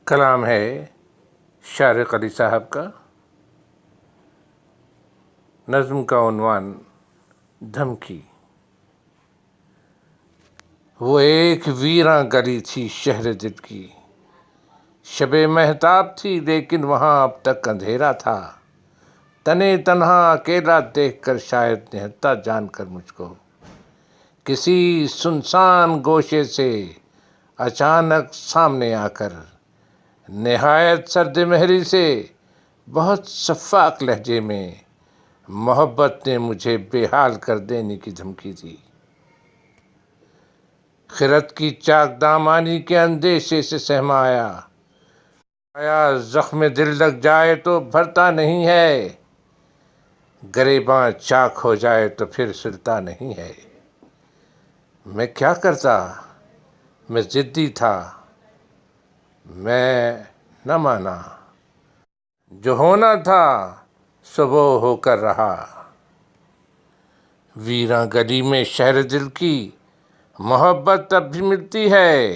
कलाम है शारिक अली साहब का। नज़्म का उन्वान धमकी। वो एक वीरां गली थी शहर दिल की, शबे महताब थी लेकिन वहाँ अब तक अंधेरा था। तने तन्हा अकेला देखकर शायद निहत्ता जानकर मुझको किसी सुनसान गोशे से अचानक सामने आकर निहायत सर्द महरी से बहुत शफ़ाक लहजे में मोहब्बत ने मुझे बेहाल कर देने की धमकी दी। खिरत की चाक दामानी के अंदेशे से सहमाया आया, जख्म दिल लग जाए तो भरता नहीं है, गरेबां चाक हो जाए तो फिर सिलता नहीं है। मैं क्या करता, मैं जिद्दी था, मैं न माना। जो होना था सो वो होकर रहा। वीरां गली में शहर दिल की मोहब्बत तब भी मिलती है,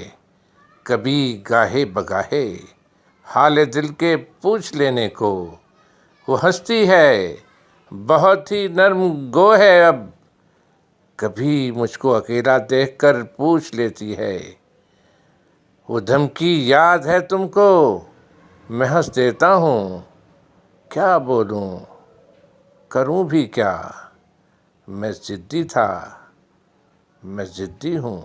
कभी गाहे बगाहे हाल दिल के पूछ लेने को। वो हंसती है, बहुत ही नर्म गो है अब, कभी मुझको अकेला देखकर पूछ लेती है। वो धमकी याद है तुमको? मैं हंस देता हूँ, क्या बोलूँ, करूँ भी क्या। मैं ज़िद्दी था, मैं ज़िद्दी हूँ।